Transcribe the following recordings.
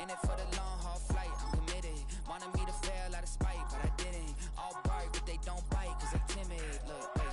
In it for the long haul flight, I'm committed. Wanted me to fail out of spite, but I didn't. All bark, but they don't bite, cause they timid. Look, hey.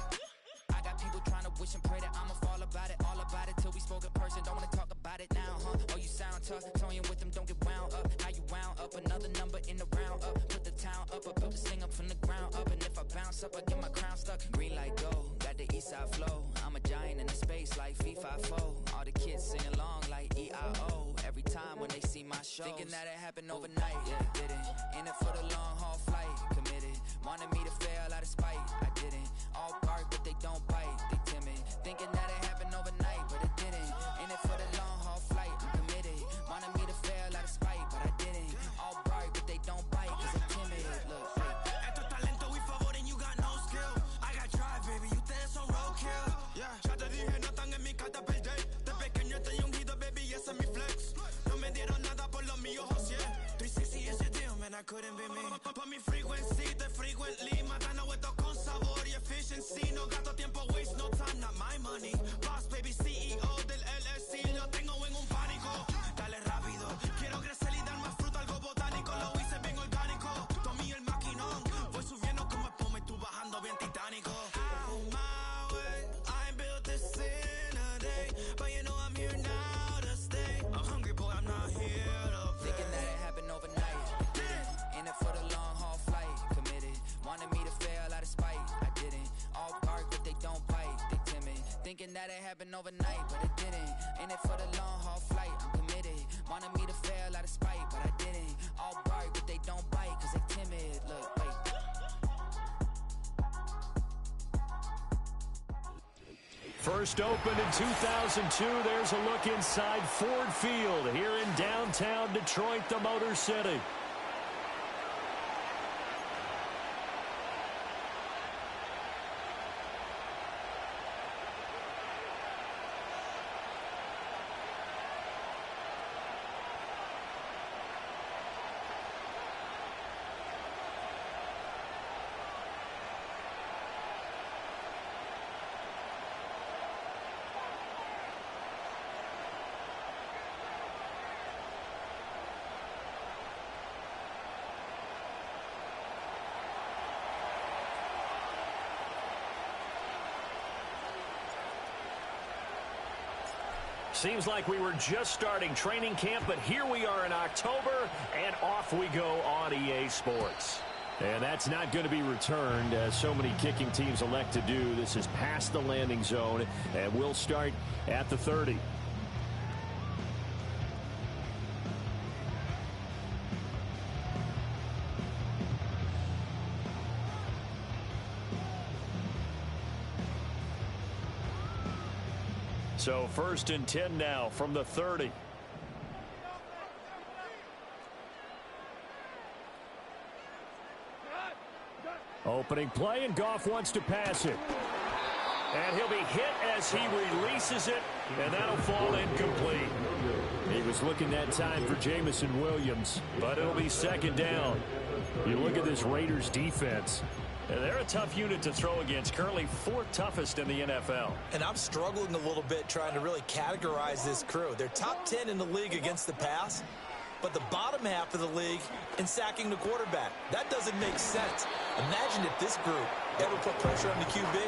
I got people trying to wish and pray that I'ma fall about it, all about it, till we spoke in person. Don't wanna talk about it now, huh? Oh, you sound tough, toying with them, don't get wound up. How you wound up, another number in the round up. Put the town up, I built this thing up from the ground up. And if I bounce up, I get my crown stuck. Green light go, got the east side flow. I'm a giant in the space like FIFA 4. All the kids sing along like EIO. Every time when they see my show, thinking that it happened overnight, yeah, didn't. In it for the long haul flight, committed. Wanted me to fail out of spite, I didn't. All bark, but they don't bite, they timid. Thinking that it happened overnight, but it didn't. In it for the long haul flight, I'm committed. Wanted me to fail out of spite, but I didn't. All bark, but they don't bite, cause they timid. Look, Esto es talento y favor and you got no skill. I got drive, baby, ustedes son roadkill. Yeah, ya te dije, no están en mi carta perder. De pequeño estoy ungido, baby, ese es mi flex. No me dieron nada por lo mío, José. 360 is your deal, man, I couldn't be me. Pa' mi frequency, te frequently. Matando esto con sabor y efficiency. No gasto tiempo, waste no time, not my money. Boss, baby, CEO del LLC. Lo tengo en un pánico. Dale rápido, quiero crecer y dar más fruto, algo botánico. Lo hice bien orgánico. Tomé el maquinón. Voy subiendo como espuma y tú bajando bien titánico. Out my way, I ain't built this in a day. But you know I'm here now to stay. I'm hungry, boy, I'm not here to play. thinking that it happened overnight, didn't. In it for the long haul flight, committed. Wanted me to fail out of spite, I didn't. All bark, but they don't bite, they timid. Thinking that it happened overnight, but it didn't. In it for the long haul flight, I'm committed. Wanted me to fail out of spite, but I didn't. All bark, but they don't bite, cause they timid. Look, wait. First opened in 2002, there's a look inside Ford Field here in downtown Detroit, the Motor City. Seems like we were just starting training camp, but here we are in October, and off we go on EA Sports. And that's not going to be returned, as so many kicking teams elect to do. This is past the landing zone, and we'll start at the 30. So 1st and 10 now from the 30. Opening play, and Goff wants to pass it. And he'll be hit as he releases it, and that'll fall incomplete. He was looking that time for Jameson Williams, but it'll be 2nd down. You look at this Raiders defense. They're a tough unit to throw against, currently 4th toughest in the NFL. And I'm struggling a little bit trying to really categorize this crew. They're top 10 in the league against the pass, but the bottom half of the league in sacking the quarterback. That doesn't make sense. Imagine if this group ever put pressure on the QB,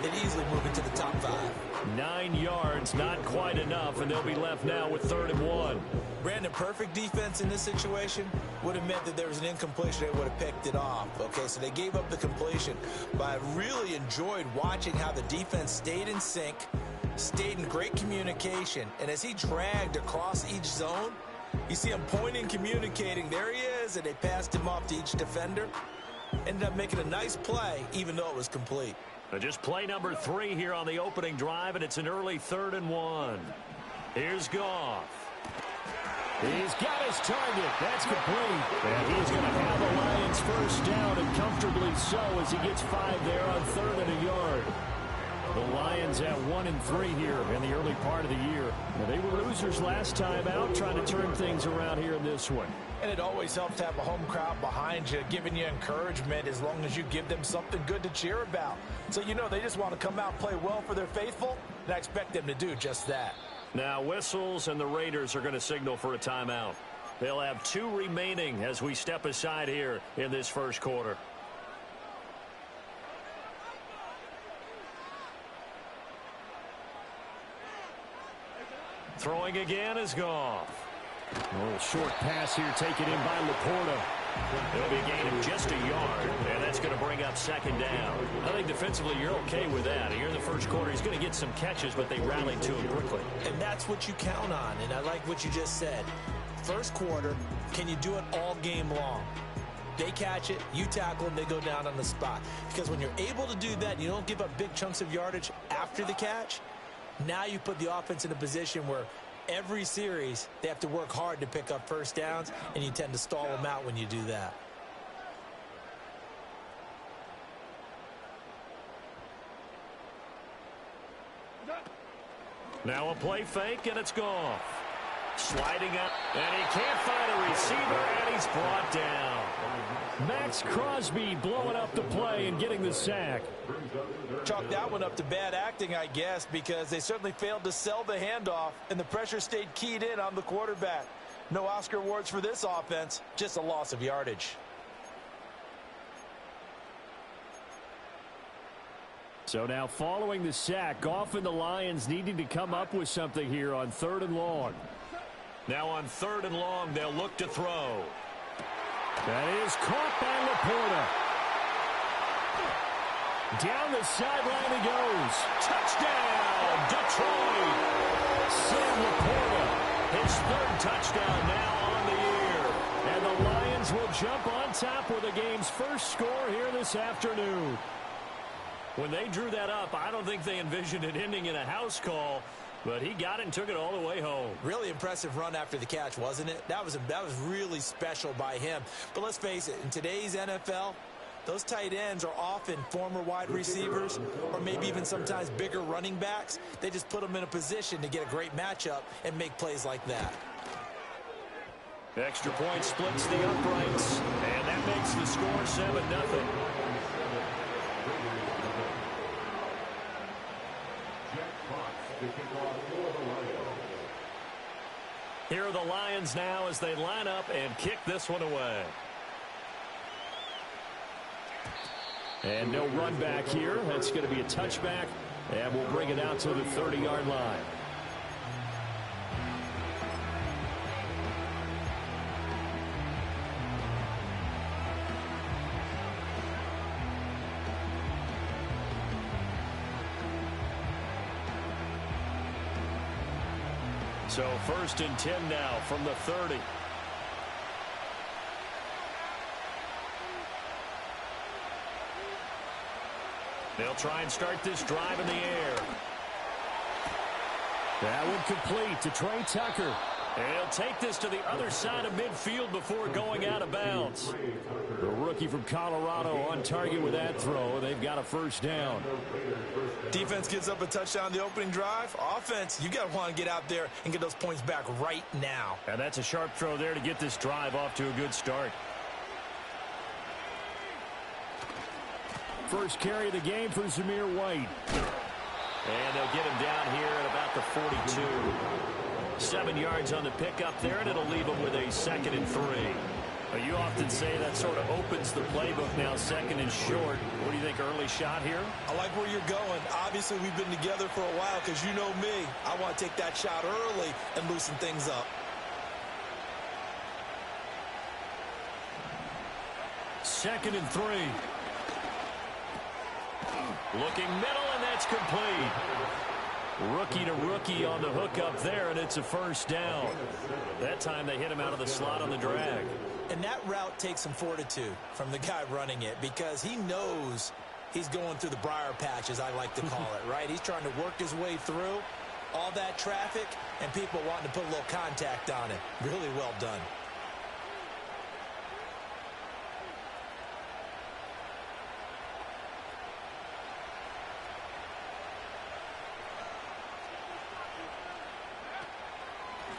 they'd easily move into the top 5. 9 yards, not quite enough, and they'll be left now with 3rd and 1. Brandon, perfect defense in this situation would have meant that there was an incompletion. They would have picked it off. Okay, so they gave up the completion. But I really enjoyed watching how the defense stayed in sync, stayed in great communication. And as he dragged across each zone, you see him pointing, communicating. There he is, and they passed him off to each defender. Ended up making a nice play, even though it was complete. Just play number 3 here on the opening drive, and it's an early 3rd and 1. Here's Goff. He's got his target. That's complete. And he's going to have the Lions first down, and comfortably so, as he gets 5 there on 3rd and a yard. The Lions at 1-3 here in the early part of the year. Now, they were losers last time out, trying to turn things around here in this one. And it always helps to have a home crowd behind you, giving you encouragement as long as you give them something good to cheer about. So you know they just want to come out and play well for their faithful, and I expect them to do just that. Now whistles, and the Raiders are going to signal for a timeout. They'll have 2 remaining as we step aside here in this first quarter. Throwing again is Goff. A little short pass here taken in by Laporta. It'll be a gain of just a yard, and that's going to bring up second down. I think defensively you're okay with that. Here in the first quarter, he's going to get some catches, but they rallied to him quickly. And that's what you count on, and I like what you just said. First quarter, can you do it all game long? They catch it, you tackle them, they go down on the spot. Because when you're able to do that, you don't give up big chunks of yardage after the catch, now you put the offense in a position where every series, they have to work hard to pick up first downs, and you tend to stall them out when you do that. Now a play fake, and it's Goff. Sliding up, and he can't find a receiver, and he's brought down. Max Crosby blowing up the play and getting the sack. Chalk that one up to bad acting, I guess, because they certainly failed to sell the handoff, and the pressure stayed keyed in on the quarterback. No Oscar awards for this offense, just a loss of yardage. So now following the sack, Goff and the Lions needing to come up with something here on 3rd and long. Now on 3rd and long, they'll look to throw. That is caught by Laporta. Down the sideline he goes. Touchdown, Detroit! Sam Laporta. His 3rd touchdown now on the year. And the Lions will jump on top with the game's first score here this afternoon. When they drew that up, I don't think they envisioned it ending in a house call, but he got it and took it all the way home. Really impressive run after the catch, wasn't it? That was really special by him. But let's face it, in today's NFL, those tight ends are often former wide receivers or maybe even sometimes bigger running backs. They just put them in a position to get a great matchup and make plays like that. Extra point splits the uprights, and that makes the score 7-0. Here are the Lions now as they line up and kick this one away. And no run back here. That's going to be a touchback, and we'll bring it out to the 30-yard line. So 1st and 10 now from the 30. They'll try and start this drive in the air. That one complete to Trey Tucker. And he'll take this to the other side of midfield before going out of bounds. The rookie from Colorado on target with that throw. They've got a first down. Defense gives up a touchdown the opening drive. Offense, you got to want to get out there and get those points back right now. And that's a sharp throw there to get this drive off to a good start. First carry of the game for Zamir White. And they'll get him down here at about the 42. 7 yards on the pickup there, and it'll leave them with a 2nd and 3. You often say that sort of opens the playbook now, 2nd and short. What do you think, early shot here? I like where you're going. Obviously, we've been together for a while because you know me. I want to take that shot early and loosen things up. 2nd and 3. Looking middle, and that's complete. Rookie to rookie on the hook up there, and it's a first down. That time they hit him out of the slot on the drag. And that route takes some fortitude from the guy running it because he knows he's going through the briar patch, as I like to call it, right? He's trying to work his way through all that traffic and people wanting to put a little contact on it. Really well done.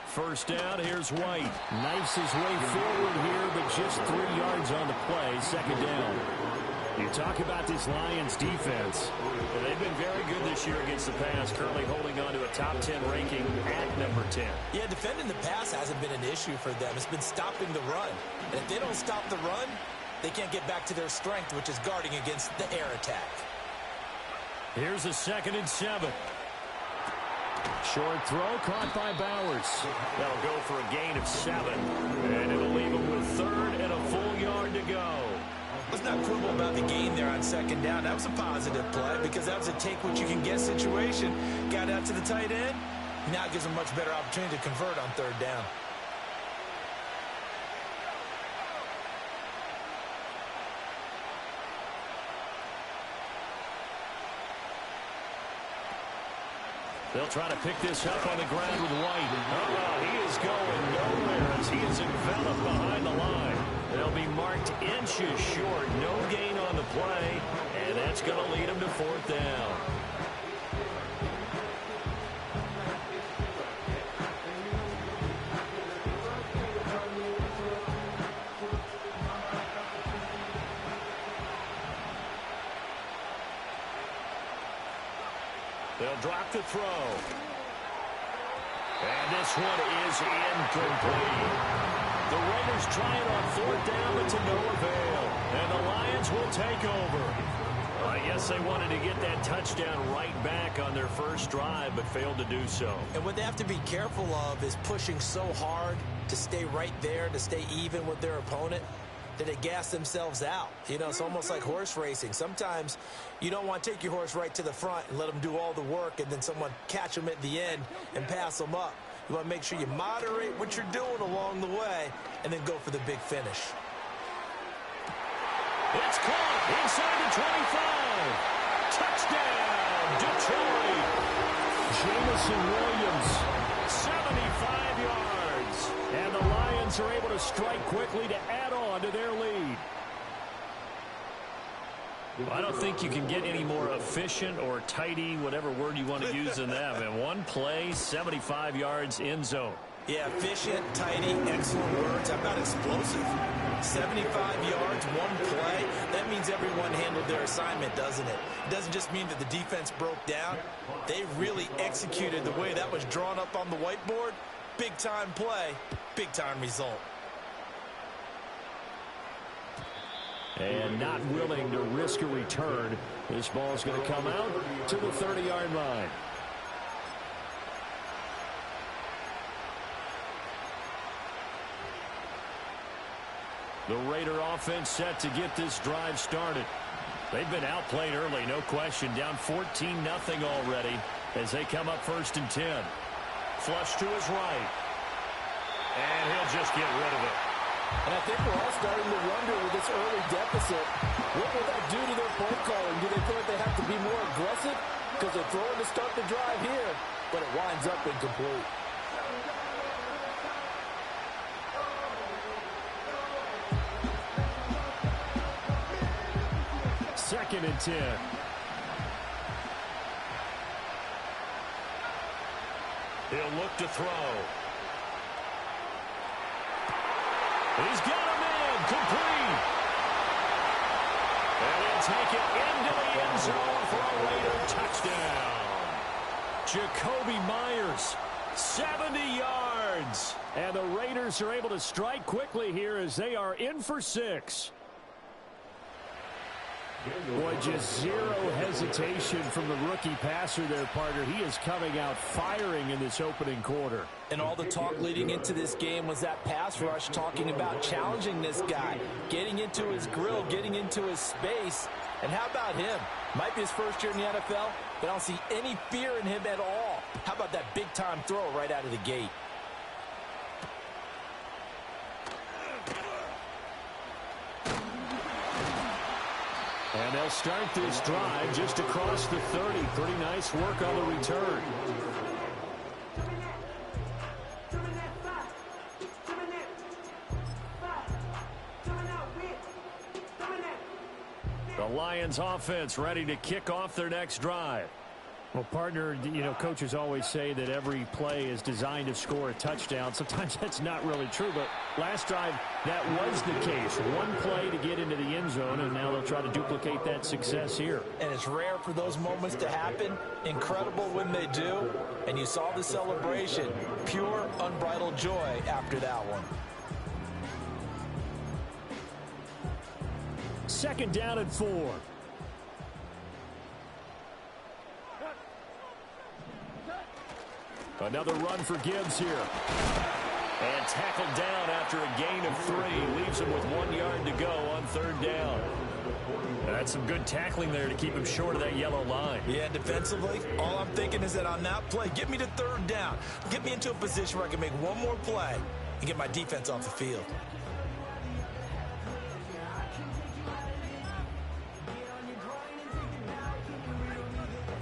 First down, here's White. Knifes his way forward here, but just 3 yards on the play. 2nd down. You talk about this Lions defense. They've been very good this year against the pass, currently holding on to a top 10 ranking at number 10. Yeah, defending the pass hasn't been an issue for them. It's been stopping the run. And if they don't stop the run, they can't get back to their strength, which is guarding against the air attack. Here's a 2nd and 7. Short throw caught by Bowers. That'll go for a gain of 7. And it'll leave them with 3rd and a full yard to go. Let's not quibble about the gain there on 2nd down. That was a positive play because that was a take-what-you-can-get situation. Got out to the tight end. Now it gives them a much better opportunity to convert on 3rd down. They'll try to pick this up on the ground with White. Oh, he is going nowhere as he is enveloped behind the line. They'll be marked inches short. No gain on the play, and that's going to lead them to 4th down. They'll drop the throw. And this one is incomplete. The Raiders try it on 4th down, but to no avail. And the Lions will take over. Well, I guess they wanted to get that touchdown right back on their first drive, but failed to do so. And what they have to be careful of is pushing so hard to stay right there, to stay even with their opponent, that they gas themselves out. You know, it's almost like horse racing. Sometimes you don't want to take your horse right to the front and let them do all the work and then someone catch them at the end and pass them up. You want to make sure you moderate what you're doing along the way and then go for the big finish. It's caught inside the 25. Touchdown, Detroit. Jameson Williams, 75 yards. And the Lions are able to strike quickly to add on to their lead. I don't think you can get any more efficient or tidy, whatever word you want to use in that. And one play, 75 yards in zone. Yeah, efficient, tidy, excellent words. How about explosive? 75 yards, one play. That means everyone handled their assignment, doesn't it? It doesn't just mean that the defense broke down. They really executed the way that was drawn up on the whiteboard. Big-time play, big-time result. And not willing to risk a return. This ball is going to come out to the 30-yard line. The Raider offense set to get this drive started. They've been outplayed early, no question. Down 14-0 already as they come up 1st and 10. Flush to his right. And he'll just get rid of it. And I think we're all starting to wonder with this early deficit, what will that do to their play calling? Do they feel like they have to be more aggressive? Because they're throwing to start the drive here, but it winds up incomplete. Second and 10. He'll look to throw. He's got him in, complete. And he'll take it into the end zone for a Raider touchdown. Jakobi Meyers, 70 yards. And the Raiders are able to strike quickly here as they are in for 6. Boy, just zero hesitation from the rookie passer there, partner. He is coming out firing in this opening quarter. And all the talk leading into this game was that pass rush, talking about challenging this guy, getting into his grill, getting into his space. And how about him? Might be his first year in the NFL, but I don't see any fear in him at all. How about that big-time throw right out of the gate? And they'll start this drive just across the 30. Pretty nice work on the return. The Lions offense ready to kick off their next drive. Well, partner, you know, coaches always say that every play is designed to score a touchdown. Sometimes that's not really true, but last drive, that was the case. One play to get into the end zone, and now they'll try to duplicate that success here. And it's rare for those moments to happen. Incredible when they do. And you saw the celebration. Pure, unbridled joy after that one. Second down and 4. Another run for Gibbs here. And tackled down after a gain of 3. Leaves him with 1 yard to go on third down. That's some good tackling there to keep him short of that yellow line. Yeah, defensively, all I'm thinking is that on that play, get me to third down. Get me into a position where I can make one more play and get my defense off the field.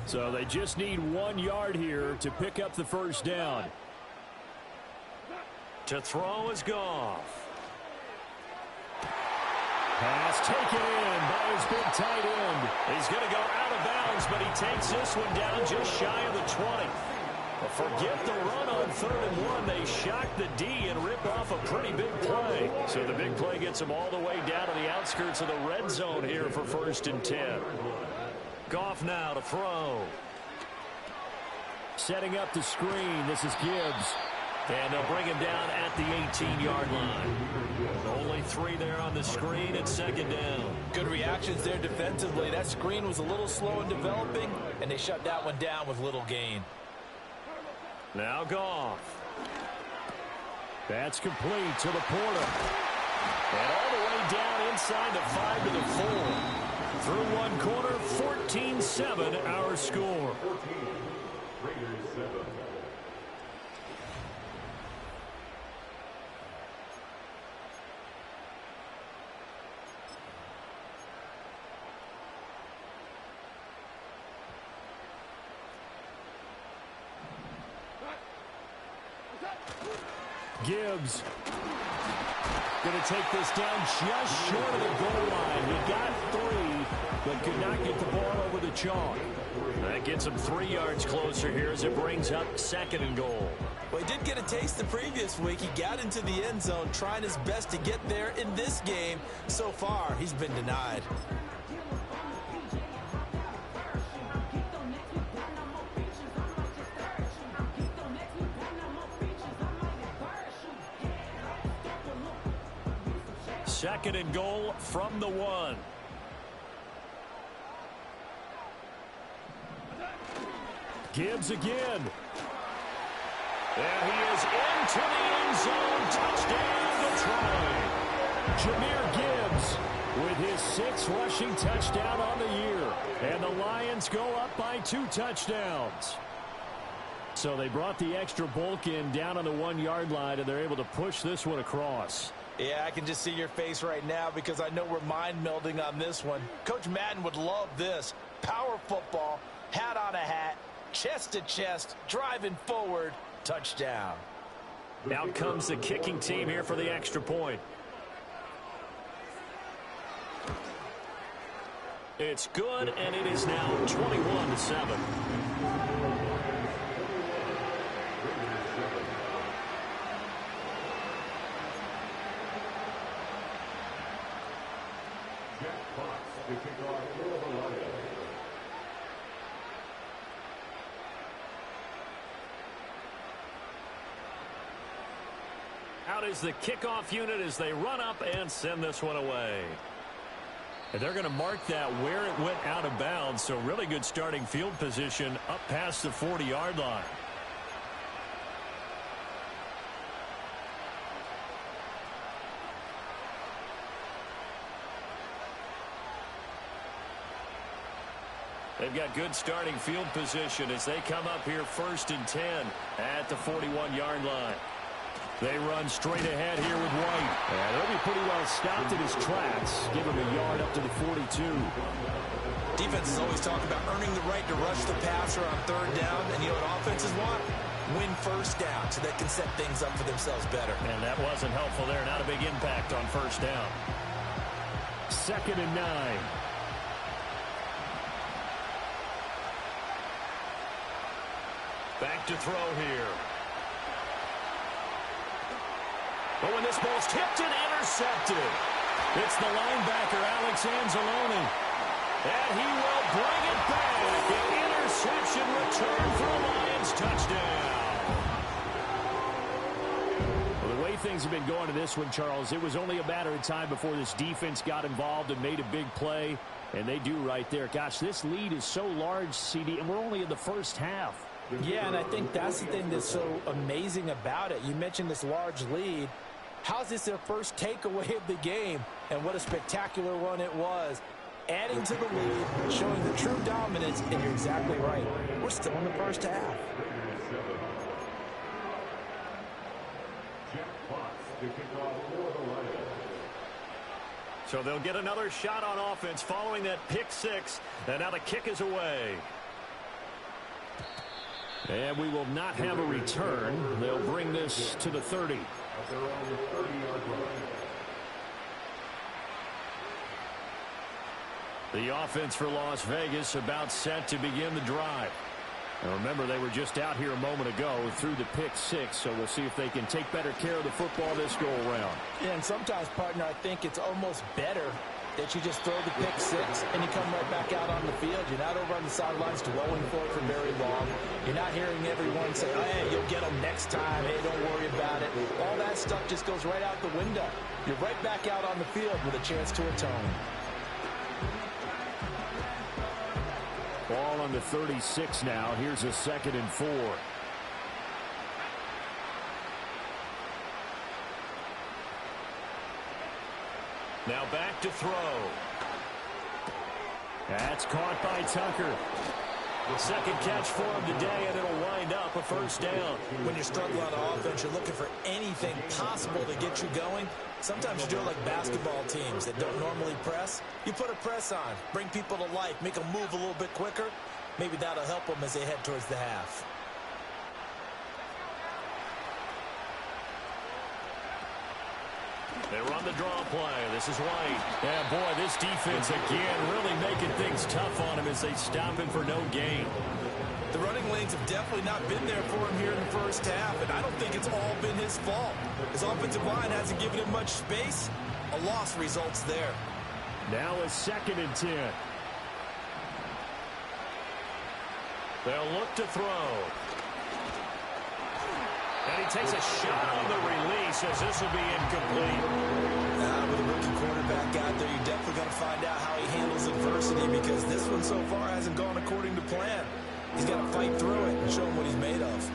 So they just need 1 yard here to pick up the first down. To throw is Goff. Pass taken in by his big tight end. He's going to go out of bounds, but he takes this one down just shy of the 20. But forget the run on 3rd and 1. They shock the D and rip off a pretty big play. So the big play gets them all the way down to the outskirts of the red zone here for 1st and 10. Goff now to throw. Setting up the screen. This is Gibbs. And they'll bring him down at the 18-yard line. Only 3 there on the screen at 2nd down. Good reactions there defensively. That screen was a little slow in developing, and they shut that one down with little gain. Now Goff. That's complete to the Porter. And all the way down inside the 5 to the 4. Through one quarter, 14-7 our score. Gibbs going to take this down just short of the goal line. He got 3, but could not get the ball over the chalk. That gets him 3 yards closer here as it brings up 2nd and goal. Well, he did get a taste the previous week. He got into the end zone, trying his best to get there in this game. So far, he's been denied. Second and goal from the 1. Gibbs again. And he is into the end zone. Touchdown, Detroit. Jahmyr Gibbs with his 6th rushing touchdown on the year. And the Lions go up by 2 touchdowns. So they brought the extra bulk in down on the 1 yard line, and they're able to push this one across. Yeah, I can just see your face right now because I know we're mind melding on this one. Coach Madden would love this. Power football, hat on a hat, chest to chest, driving forward, touchdown. Now comes the kicking team here for the extra point. It's good, and it is now 21-7. Out is the kickoff unit as they run up and send this one away. And they're going to mark that where it went out of bounds, so really good starting field position up past the 40-yard line. They've got good starting field position as they come up here 1st and 10 at the 41-yard line. They run straight ahead here with White. And they'll be pretty well stopped in his tracks. Give him a yard up to the 42. Defenses always talk about earning the right to rush the passer on 3rd down. And you know what offenses want? Win 1st down so they can set things up for themselves better. And that wasn't helpful there. Not a big impact on 1st down. 2nd and 9. Back to throw here. But when this ball's tipped and intercepted, it's the linebacker, Alex Anzalone. And he will bring it back. An interception return for a Lions touchdown. Well, the way things have been going to this one, Charles, it was only a matter of time before this defense got involved and made a big play. And they do right there. Gosh, this lead is so large, CD, and we're only in the first half. Yeah, and I think that's the thing that's so amazing about it. You mentioned this large lead. How's this their first takeaway of the game? And what a spectacular one it was. Adding to the lead, showing the true dominance, and you're exactly right. We're still in the first half. So they'll get another shot on offense following that pick six. And now the kick is away. And we will not have a return. They'll bring this to the 30. The offense for Las Vegas about set to begin the drive. And remember, they were just out here a moment ago through the pick six, so we'll see if they can take better care of the football this go-around. Yeah, and sometimes, partner, I think it's almost better that you just throw the pick six and you come right back out on the field. You're not over on the sidelines dwelling for it for very long. You're not hearing everyone say, oh, hey, you'll get them next time. Hey, don't worry about it. All that stuff just goes right out the window. You're right back out on the field with a chance to atone. Ball on the 36 now. Here's a 2nd and 4. Now back to throw. That's caught by Tucker. Second catch for him today, and it'll wind up a first down. When you're struggling on offense, you're looking for anything possible to get you going. Sometimes you do it like basketball teams that don't normally press. You put a press on, bring people to life, make them move a little bit quicker. Maybe that'll help them as they head towards the half. They run the draw play. This is White. Yeah, boy, this defense again really making things tough on him as they stop him for no gain. The running lanes have definitely not been there for him here in the first half, and I don't think it's all been his fault. His offensive line hasn't given him much space. A loss results there. Now a 2nd and 10. They'll look to throw. And he takes a shot on the release as this will be incomplete. With a rookie quarterback out there, you're definitely going to find out how he handles adversity because this one so far hasn't gone according to plan. He's got to fight through it and show him what he's made of.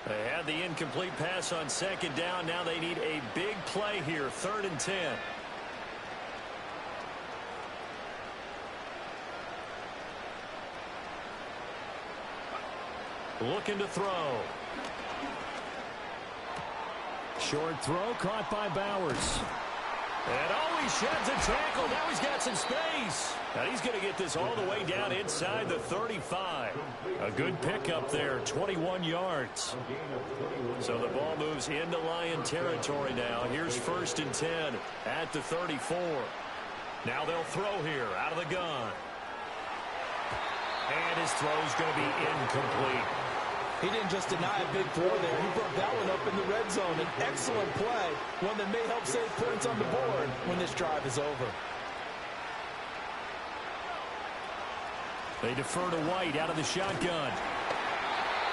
They had the incomplete pass on 2nd down. Now they need a big play here, 3rd and 10. Looking to throw. Short throw caught by Bowers. And he sheds a tackle. Now he's got some space. And he's going to get this all the way down inside the 35. A good pickup there, 21 yards. So the ball moves into Lion territory now. Here's 1st and 10 at the 34. Now they'll throw here out of the gun. And his throw's going to be incomplete. He didn't just deny a big throw there. He brought that one up in the red zone. An excellent play, one that may help save points on the board when this drive is over. They defer to White out of the shotgun.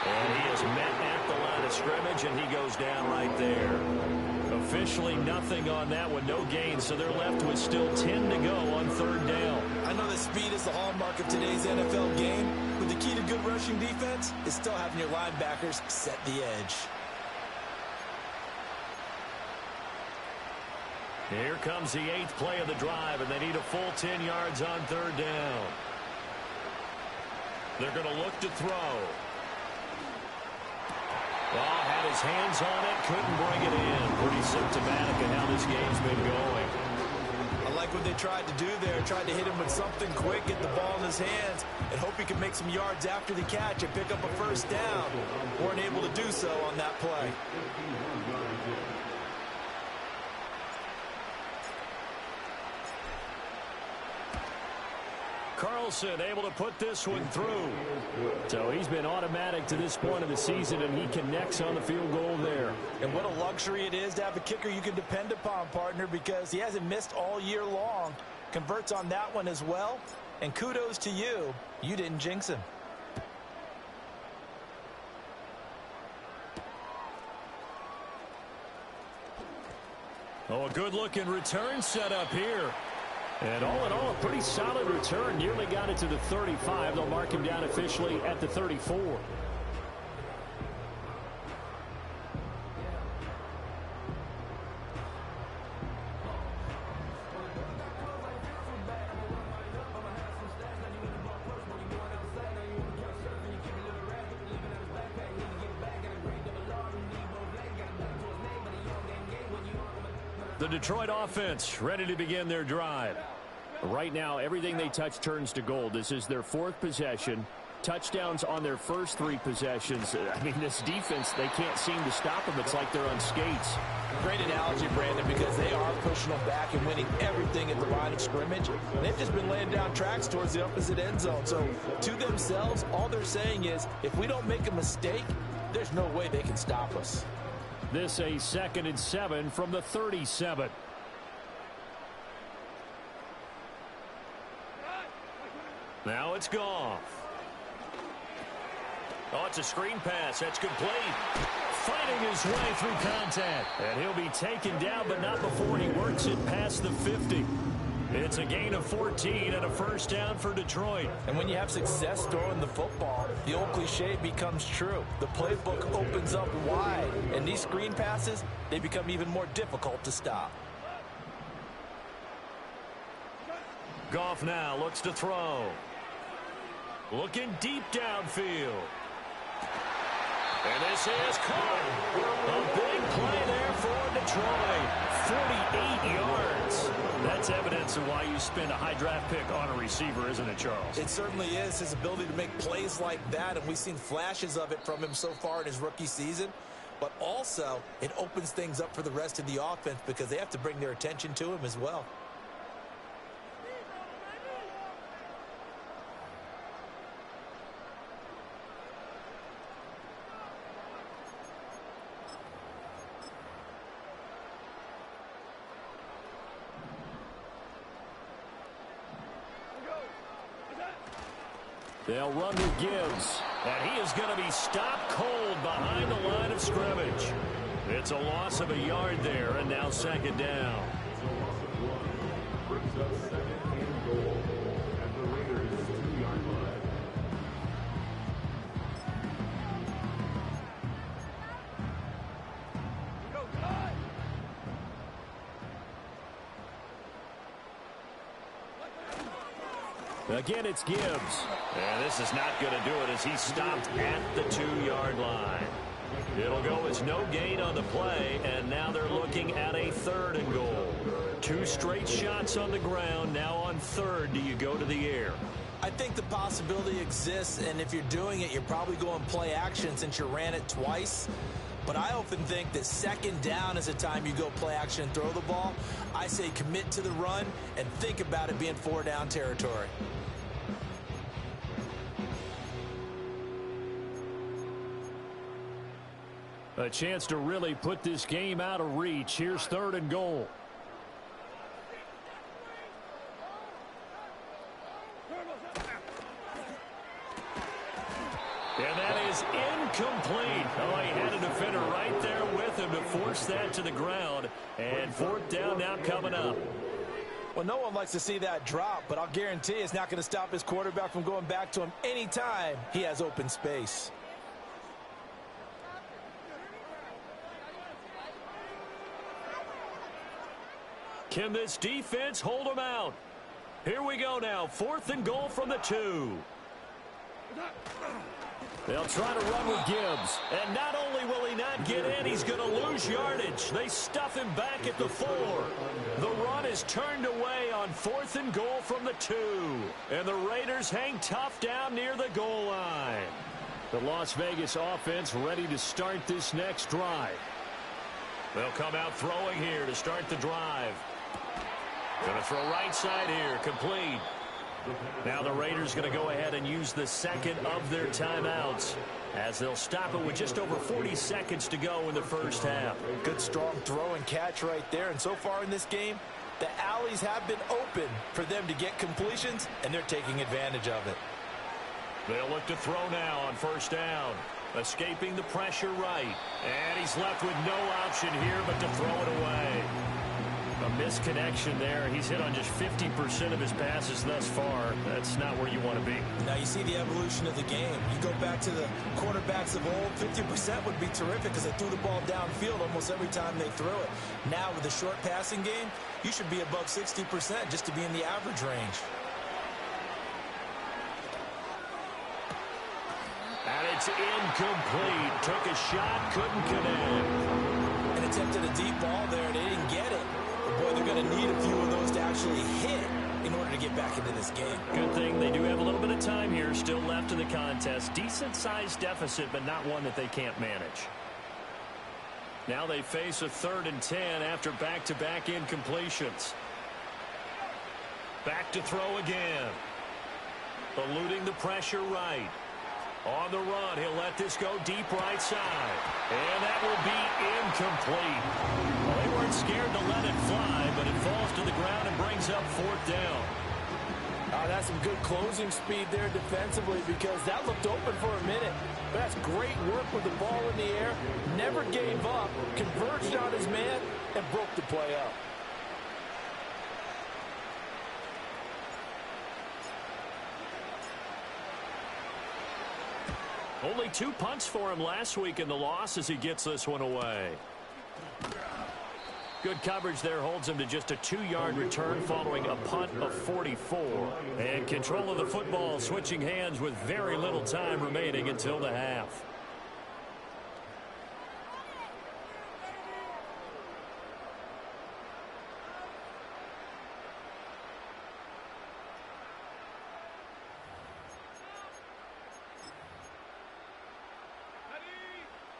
And he is met at the line of scrimmage, and he goes down right there. Officially nothing on that one, no gain, so they're left with still 10 to go on 3rd down. I know that speed is the hallmark of today's NFL game, but the key to good rushing defense is still having your linebackers set the edge. Here comes the 8th play of the drive, and they need a full 10 yards on 3rd down. They're going to look to throw. Well, had his hands on it, couldn't bring it in. Pretty symptomatic of how this game's been going. I like what they tried to do there. Tried to hit him with something quick, get the ball in his hands, and hope he could make some yards after the catch and pick up a 1st down. Weren't able to do so on that play. Wilson able to put this one through. So he's been automatic to this point of the season, and he connects on the field goal there. And what a luxury it is to have a kicker you can depend upon, partner, because he hasn't missed all year long. Converts on that one as well. And kudos to you. You didn't jinx him. Oh, a good-looking return set up here. And all in all, a pretty solid return. Nearly got it to the 35. They'll mark him down officially at the 34. The Detroit offense ready to begin their drive. Right now, everything they touch turns to gold. This is their 4th possession. Touchdowns on their first 3 possessions. I mean, this defense, they can't seem to stop them. It's like they're on skates. Great analogy, Brandon, because they are pushing them back and winning everything at the line of scrimmage. And they've just been laying down tracks towards the opposite end zone. So, to themselves, all they're saying is, if we don't make a mistake, there's no way they can stop us. This a 2nd and 7 from the 37. Now it's Goff. Oh, it's a screen pass. That's complete. Fighting his way through contact. And he'll be taken down, but not before he works it past the 50. It's a gain of 14 and a first down for Detroit. And when you have success throwing the football, the old cliche becomes true. The playbook opens up wide, and these screen passes, they become even more difficult to stop. Goff now looks to throw. Looking deep downfield. And this is caught. A big play there for Detroit. 48 yards. That's evidence of why you spend a high draft pick on a receiver, isn't it, Charles? It certainly is. His ability to make plays like that, and we've seen flashes of it from him so far in his rookie season. But also, it opens things up for the rest of the offense because they have to bring their attention to him as well. They'll run with Gibbs. And he is going to be stopped cold behind the line of scrimmage. It's a loss of a yard there, and now 2nd down. Again, it's Gibbs. And this is not going to do it as he's stopped at the 2-yard line. It'll go as no gain on the play, and now they're looking at a 3rd and goal. 2 straight shots on the ground. Now on 3rd, do you go to the air? I think the possibility exists, and if you're doing it, you're probably going play action since you ran it twice. But I often think that 2nd down is the time you go play action and throw the ball. I say commit to the run and think about it being 4-down territory. A chance to really put this game out of reach. Here's 3rd and goal. And that is incomplete. Oh, he had a defender right there with him to force that to the ground. And 4th down now coming up. Well, no one likes to see that drop, but I'll guarantee it's not going to stop his quarterback from going back to him anytime he has open space. Can this defense hold him out? Here we go now. 4th and goal from the 2. They'll try to run with Gibbs. And not only will he not get in, he's going to lose yardage. They stuff him back at the 4. The run is turned away on 4th and goal from the 2. And the Raiders hang tough down near the goal line. The Las Vegas offense ready to start this next drive. They'll come out throwing here to start the drive. Going to throw right side here, complete. Now the Raiders going to go ahead and use the second of their timeouts as they'll stop it with just over 40 seconds to go in the first half. Good strong throw and catch right there. And so far in this game, the alleys have been open for them to get completions, and they're taking advantage of it. They'll look to throw now on first down. Escaping the pressure right. And he's left with no option here but to throw it away. A misconnection there. He's hit on just 50% of his passes thus far. That's not where you want to be. Now you see the evolution of the game. You go back to the quarterbacks of old, 50% would be terrific because they threw the ball downfield almost every time they threw it. Now with the short passing game, you should be above 60% just to be in the average range. And it's incomplete. Took a shot, couldn't connect. And attempted a deep ball there. They didn't get it. But boy, they're going to need a few of those to actually hit in order to get back into this game. Good thing they do have a little bit of time here still left in the contest. Decent-sized deficit, but not one that they can't manage. Now they face a 3rd and 10 after back-to-back incompletions. Back to throw again. Eluding the pressure right. On the run, he'll let this go deep right side. And that will be incomplete. Well, they weren't scared to let it fly, but it falls to the ground and brings up 4th down. That's some good closing speed there defensively because that looked open for a minute. But that's great work with the ball in the air. Never gave up, converged on his man, and broke the play up. Only 2 punts for him last week in the loss as he gets this one away. Good coverage there holds him to just a 2-yard return following a punt of 44. And control of the football switching hands with very little time remaining until the half.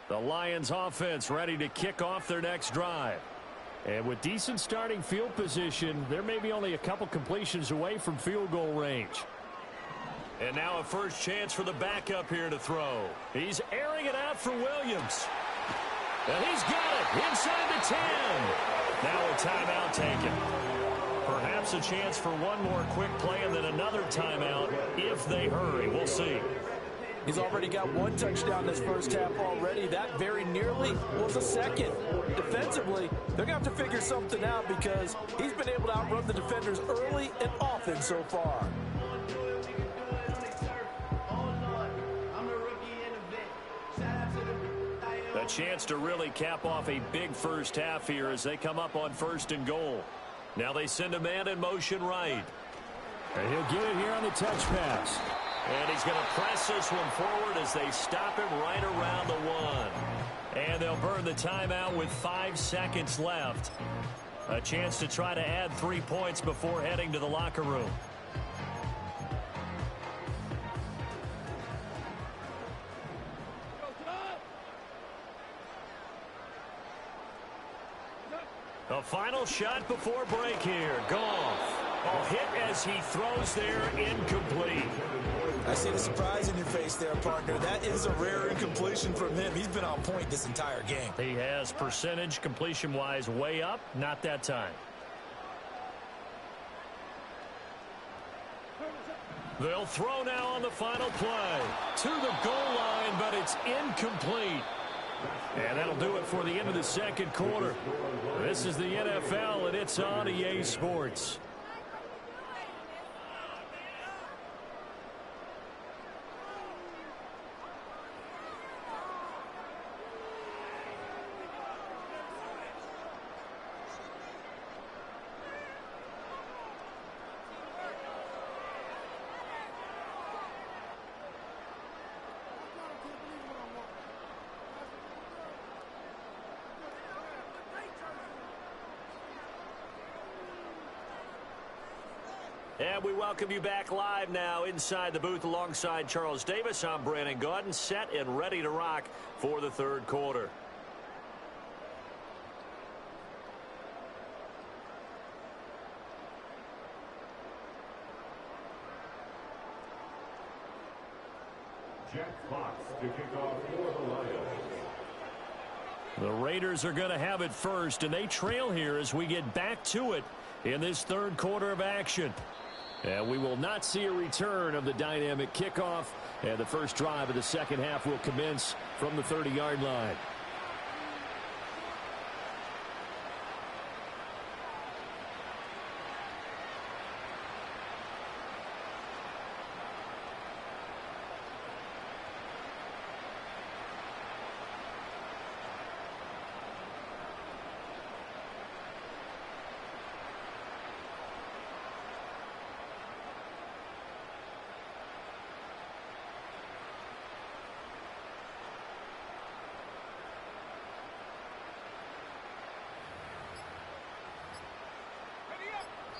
The Lions offense ready to kick off their next drive. And with decent starting field position, there may be only a couple completions away from field goal range. And now a first chance for the backup here to throw. He's airing it out for Williams. And he's got it inside the 10. Now a timeout taken. Perhaps a chance for one more quick play and then another timeout if they hurry. We'll see. He's already got 1 touchdown this first half already. That very nearly was a second. Defensively, they're going to have to figure something out because he's been able to outrun the defenders early and often so far. A chance to really cap off a big first half here as they come up on 1st and goal. Now they send a man in motion right. And he'll get it here on the touch pass. And he's going to press this one forward as they stop him right around the 1. And they'll burn the timeout with 5 seconds left. A chance to try to add 3 points before heading to the locker room. A final shot before break here. Goff. A hit as he throws there, incomplete. I see the surprise in your face there, partner. That is a rare incompletion from him. He's been on point this entire game. He has percentage completion-wise way up, not that time. They'll throw now on the final play. To the goal line, but it's incomplete. And that'll do it for the end of the second quarter. This is the NFL, and it's on EA Sports. And we welcome you back live now inside the booth alongside Charles Davis. I'm Brandon Gaudin, set and ready to rock for the third quarter. Jack Fox to kick off for the Lions. The Raiders are going to have it first, and they trail here as we get back to it in this third quarter of action. And we will not see a return of the dynamic kickoff, and the first drive of the second half will commence from the 30-yard line.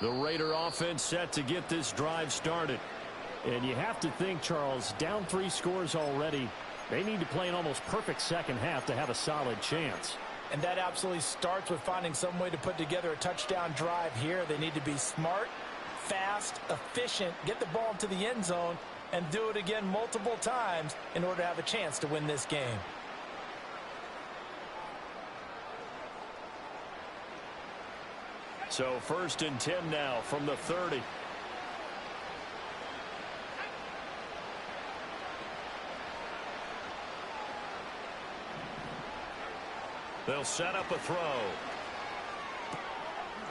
The Raider offense set to get this drive started. And you have to think, Charles, down 3 scores already. They need to play an almost perfect second half to have a solid chance. And that absolutely starts with finding some way to put together a touchdown drive here. They need to be smart, fast, efficient, get the ball into the end zone, and do it again multiple times in order to have a chance to win this game. So 1st and 10 now from the 30. They'll set up a throw.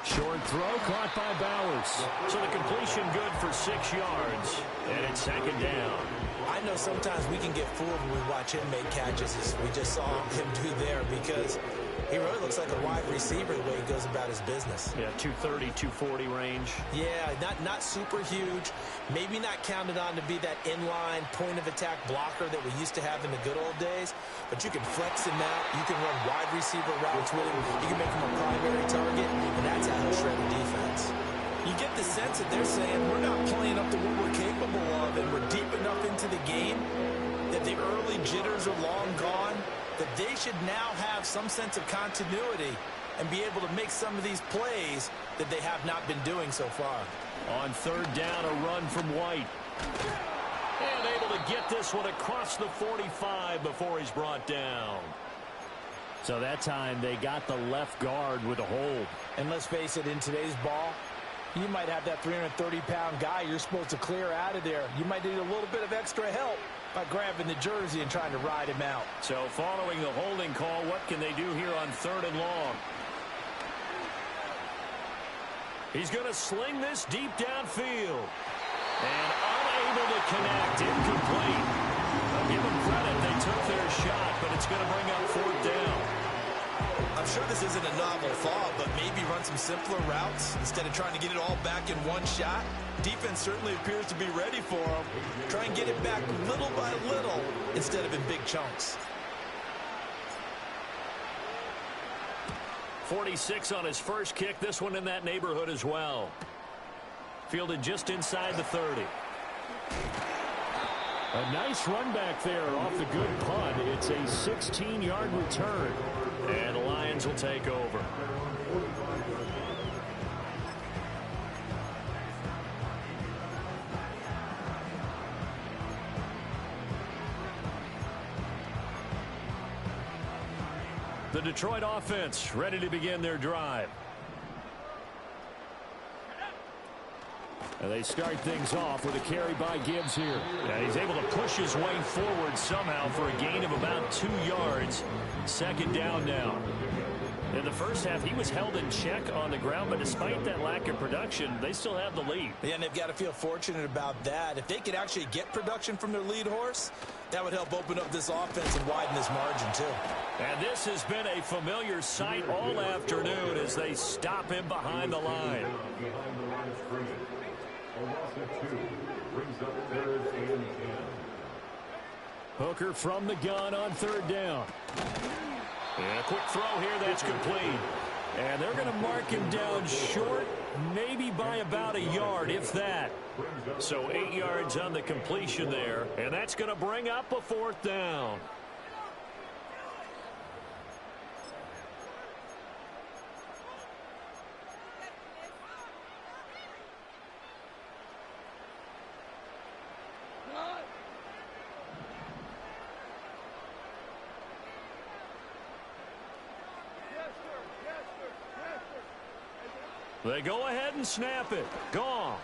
Short throw caught by Bowers. So the completion good for 6 yards. And it's 2nd down. I know sometimes we can get fooled when we watch him make catches, as we just saw him do there, because he really looks like a wide receiver the way he goes about his business. Yeah, 230, 240 range. Yeah, not super huge. Maybe not counted on to be that inline point-of-attack blocker that we used to have in the good old days. But you can flex him out. You can run wide receiver routes with him. You can make him a primary target, and that's how he'll shred the defense. You get the sense that they're saying we're not playing up to what we're capable of, and we're deep enough into the game that the early jitters are long gone, that they should now have some sense of continuity and be able to make some of these plays that they have not been doing so far. On 3rd down, a run from White. And able to get this one across the 45 before he's brought down. So that time they got the left guard with a hold. And let's face it, in today's ball, you might have that 330-pound guy you're supposed to clear out of there. You might need a little bit of extra help by grabbing the jersey and trying to ride him out. So following the holding call, what can they do here on 3rd and long? He's going to sling this deep downfield. And unable to connect. Incomplete. I'll give them credit. They took their shot, but it's going to bring up 4th down. I'm sure this isn't a novel thought, but maybe run some simpler routes instead of trying to get it all back in one shot. Defense certainly appears to be ready for them. Try and get it back little by little instead of in big chunks. 46 on his first kick. This one in that neighborhood as well. Fielded just inside the 30. A nice run back there off the good punt. It's a 16-yard return. And the Lions will take over. The Detroit offense ready to begin their drive. And they start things off with a carry by Gibbs here. Yeah, he's able to push his way forward somehow for a gain of about 2 yards. 2nd down now. In the first half, he was held in check on the ground, but despite that lack of production, they still have the lead. Yeah, and they've got to feel fortunate about that. If they could actually get production from their lead horse, that would help open up this offense and widen this margin, too. And this has been a familiar sight all afternoon as they stop him behind the line. Hooker from the gun on 3rd down. And a quick throw here that's complete. And they're going to mark him down short, maybe by about a yard, if that. So 8 yards on the completion there, and that's going to bring up a 4th down. They go ahead and snap it. Goff.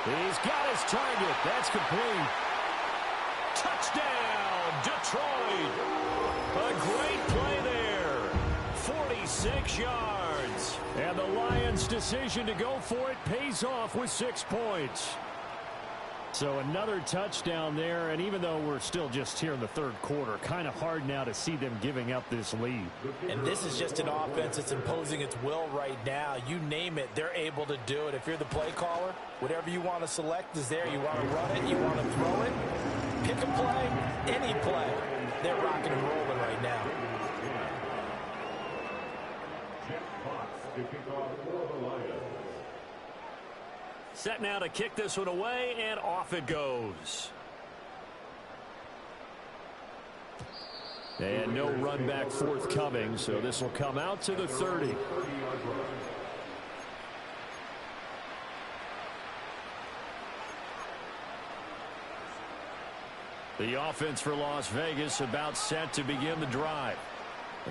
He's got his target. That's complete. Touchdown, Detroit. A great play there. 46 yards. And the Lions' decision to go for it pays off with 6 points. So another touchdown there, and even though we're still just here in the third quarter, kind of hard now to see them giving up this lead. And this is just an offense that's imposing its will right now. You name it, they're able to do it. If you're the play caller, whatever you want to select is there. You want to run it, you want to throw it, pick a play, any play. They're rocking and rolling right now. Set now to kick this one away, and off it goes. And no run back forthcoming, so this will come out to the 30. The offense for Las Vegas about set to begin the drive.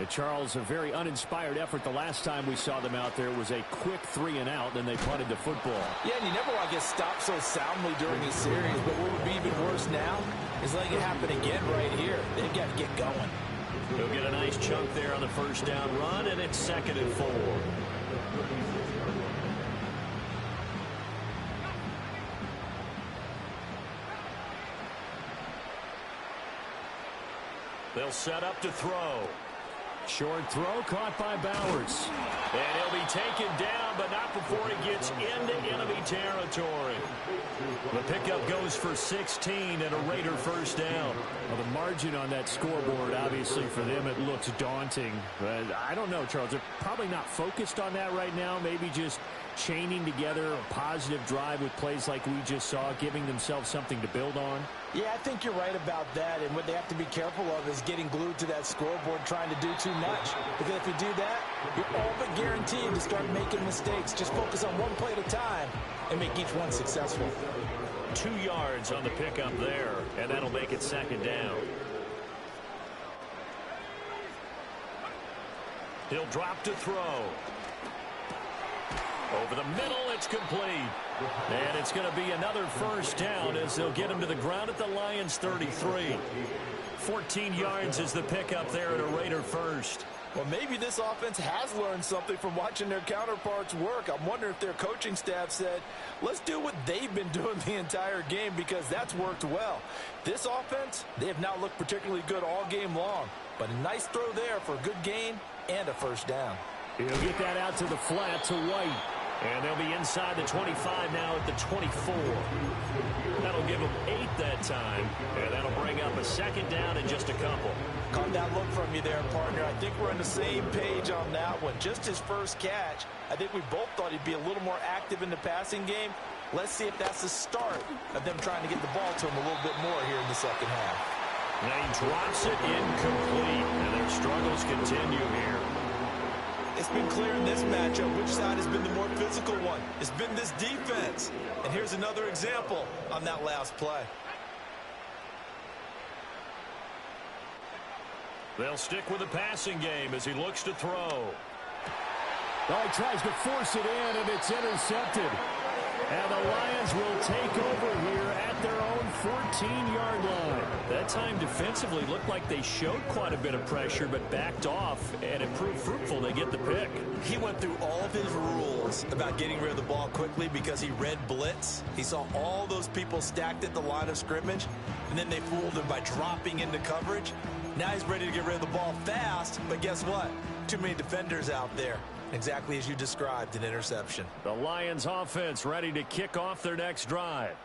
Charles, a very uninspired effort the last time we saw them out there. Was a quick 3-and-out, then they punted the football. Yeah, and you never want to get stopped so soundly during a series, but what would be even worse now is letting it happen again right here. They've got to get going. He'll get a nice chunk there on the first down run, and it's 2nd and 4. They'll set up to throw. Short throw caught by Bowers. And he'll be taken down, but not before he gets into enemy territory. The pickup goes for 16 and a Raider first down. Well, the margin on that scoreboard, obviously, for them, it looks daunting. But I don't know, Charles. They're probably not focused on that right now. Maybe just chaining together a positive drive with plays like we just saw, giving themselves something to build on. Yeah, I think you're right about that, and what they have to be careful of is getting glued to that scoreboard trying to do too much. Because if you do that, you're all but guaranteed to start making mistakes. Just focus on one play at a time and make each one successful. 2 yards on the pickup there, and that'll make it 2nd down. He'll drop to throw. Over the middle, it's complete. And it's going to be another first down as they'll get him to the ground at the Lions' 33. 14 yards is the pickup there at a Raider first. Well, maybe this offense has learned something from watching their counterparts work. I'm wondering if their coaching staff said, let's do what they've been doing the entire game, because that's worked well. This offense, they have not looked particularly good all game long. But a nice throw there for a good gain and a first down. He'll get that out to the flat to White. And they'll be inside the 25 now at the 24. That'll give them 8 that time. And that'll bring up a 2nd down in just a couple. Caught that look from you there, partner. I think we're on the same page on that one. Just his first catch, I think we both thought he'd be a little more active in the passing game. Let's see if that's the start of them trying to get the ball to him a little bit more here in the second half. And he drops it incomplete. And their struggles continue here. It's been clear in this matchup which side has been the more physical one. It's been this defense. And here's another example on that last play. They'll stick with the passing game as he looks to throw. Oh, he tries to force it in, and it's intercepted. And the Lions will take over here at their own 14-yard line. That time defensively looked like they showed quite a bit of pressure but backed off, and it proved fruitful. They get the pick. He went through all of his rules about getting rid of the ball quickly because he read blitz. He saw all those people stacked at the line of scrimmage, and then they fooled him by dropping into coverage. Now he's ready to get rid of the ball fast, but guess what? Too many defenders out there. Exactly as you described, an interception. The Lions offense ready to kick off their next drive.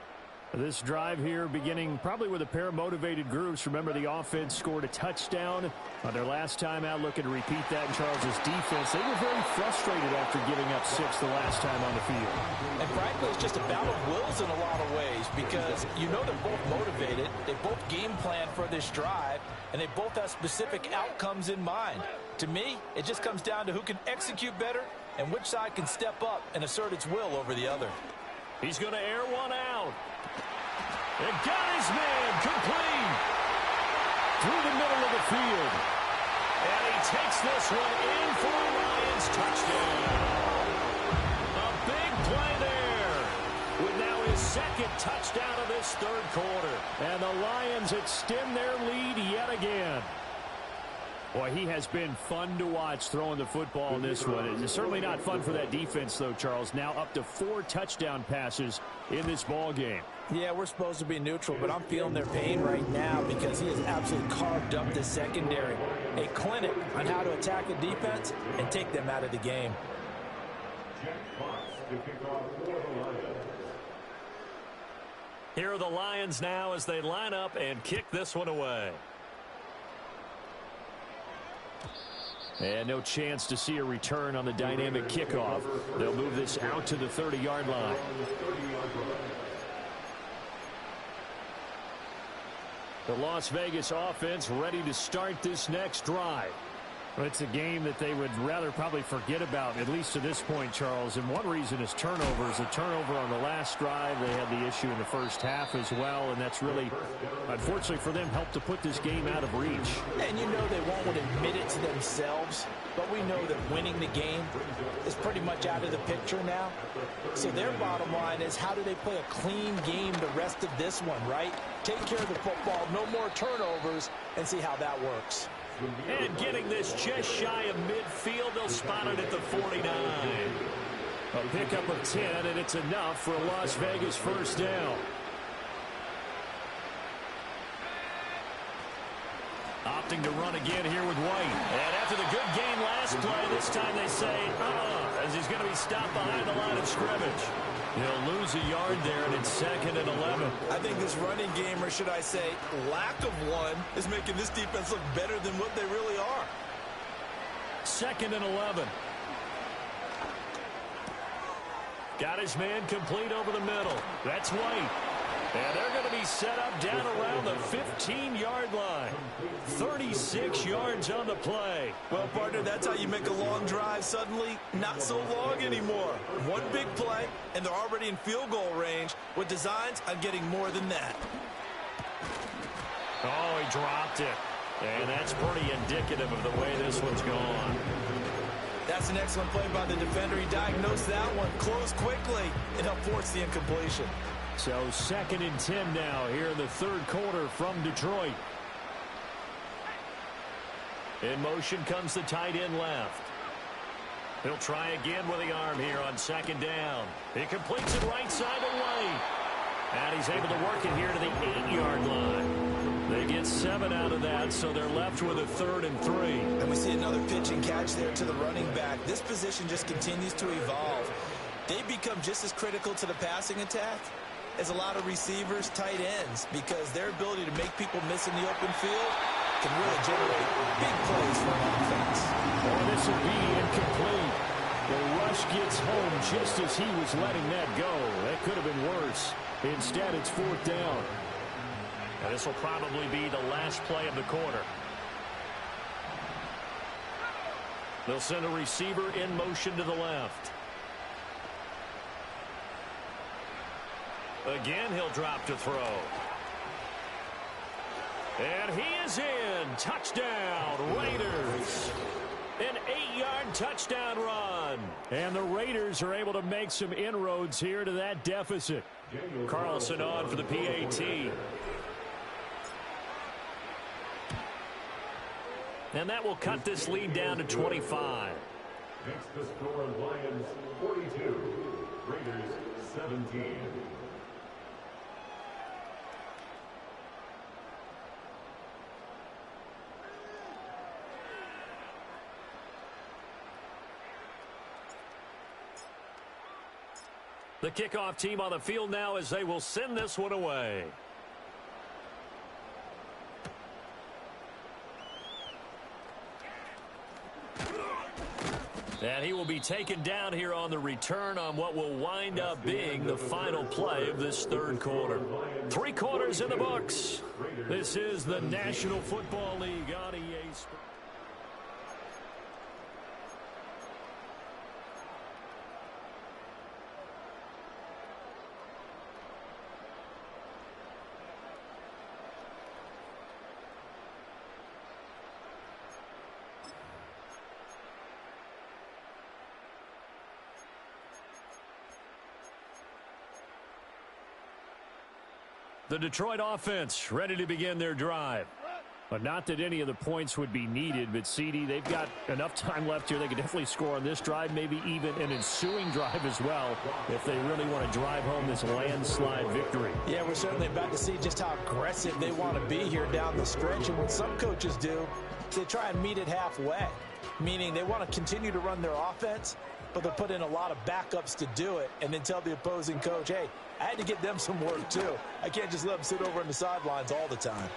This drive here beginning probably with a pair of motivated groups. Remember, the offense scored a touchdown on their last time out. Looking to repeat that in Charles' defense. They were very frustrated after giving up 6 the last time on the field. And frankly, it's just a battle of wills in a lot of ways, because you know they're both motivated. They both game plan for this drive, and they both have specific outcomes in mind. To me, it just comes down to who can execute better and which side can step up and assert its will over the other. He's going to air one out. And got his man complete through the middle of the field. And he takes this one in for a Lions touchdown. second touchdown of this third quarter. And the Lions extend their lead yet again. Boy, he has been fun to watch throwing the football in this one. It's certainly not fun for that defense, though, Charles. Now up to 4 touchdown passes in this ball game. Yeah, we're supposed to be neutral, but I'm feeling their pain right now because he has absolutely carved up the secondary. A clinic on how to attack a defense and take them out of the game. Here are the Lions now as they line up and kick this one away. And no chance to see a return on the dynamic kickoff. They'll move this out to the 30-yard line. The Las Vegas offense ready to start this next drive. Well, it's a game that they would rather probably forget about, at least to this point, Charles. And one reason is turnovers. A turnover on the last drive. They had the issue in the first half as well, and that's really, unfortunately for them, helped to put this game out of reach. And you know they won't admit it to themselves, but we know that winning the game is pretty much out of the picture now. So their bottom line is, how do they play a clean game the rest of this one, right? Take care of the football, no more turnovers, and see how that works. And getting this just shy of midfield, they'll spot it at the 49. A pickup of 10, and it's enough for a Las Vegas first down. Opting to run again here with White. And after the good game last play, this time they say, as he's going to be stopped behind the line of scrimmage. He'll lose a yard there, and it's 2nd and 11. I think this running game, or should I say lack of one, is making this defense look better than what they really are. 2nd and 11. Got his man complete over the middle. That's White. And they're going to be set up down around the 15-yard line. 36 yards on the play. Well, partner, that's how you make a long drive suddenly not so long anymore. One big play, and they're already in field goal range with designs on getting more than that. Oh, he dropped it. And that's pretty indicative of the way this one's gone. That's an excellent play by the defender. He diagnosed that one, closed quickly, and helped force the incompletion. So 2nd and 10 now here in the third quarter from Detroit. In motion comes the tight end left. He'll try again with the arm here on 2nd down. He completes it right side to White. And he's able to work it here to the 8-yard line. They get 7 out of that, so they're left with a 3rd and 3. And we see another pitch and catch there to the running back. This position just continues to evolve. They become just as critical to the passing attack as a lot of receivers, tight ends, because their ability to make people miss in the open field can really generate big plays for an offense. Or this will be incomplete. The rush gets home just as he was letting that go. That could have been worse. Instead, it's 4th down. And this will probably be the last play of the quarter. They'll send a receiver in motion to the left. Again, he'll drop to throw. And he is in. Touchdown, Raiders. An 8-yard touchdown run. And the Raiders are able to make some inroads here to that deficit. Carlson on for the PAT. And that will cut this lead down to 25. Next to score, Lions 42, Raiders 17. The kickoff team on the field now as they will send this one away. And he will be taken down here on the return on what will wind up being the final play of this third quarter. 3 quarters in the books. This is the National Football League on EA Sports. The Detroit offense ready to begin their drive. But not that any of the points would be needed, but CD, they've got enough time left here. They could definitely score on this drive, maybe even an ensuing drive as well, if they really want to drive home this landslide victory. Yeah, we're certainly about to see just how aggressive they want to be here down the stretch. And what some coaches do, they try and meet it halfway, meaning they want to continue to run their offense, but they'll put in a lot of backups to do it and then tell the opposing coach, hey, I had to get them some work too. I can't just let them sit over on the sidelines all the time.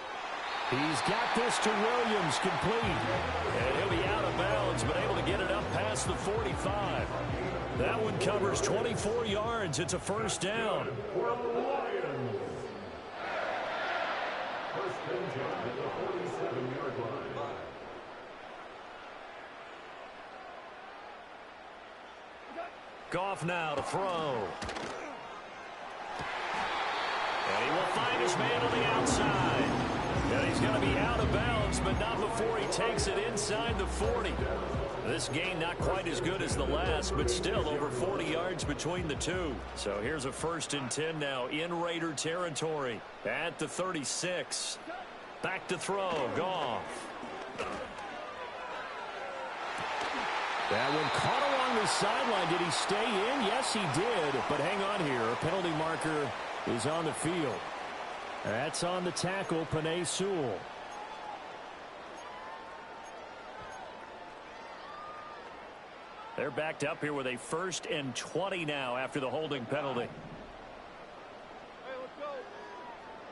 He's got this to Williams, complete. And he'll be out of bounds, but able to get it up past the 45. That one covers 24 yards. It's a first down. For the Lions. First and 10 at the 47-yard line. Goff now to throw. And he will find his man on the outside. And he's going to be out of bounds, but not before he takes it inside the 40. This gain not quite as good as the last, but still over 40 yards between the two. So here's a first and 10 now in Raider territory at the 36. Back to throw, Goff. That one caught along the sideline. Did he stay in? Yes, he did. But hang on here. A penalty marker is on the field. That's on the tackle, Penei Sewell. They're backed up here with a first and 20 now after the holding penalty. Hey, let's go.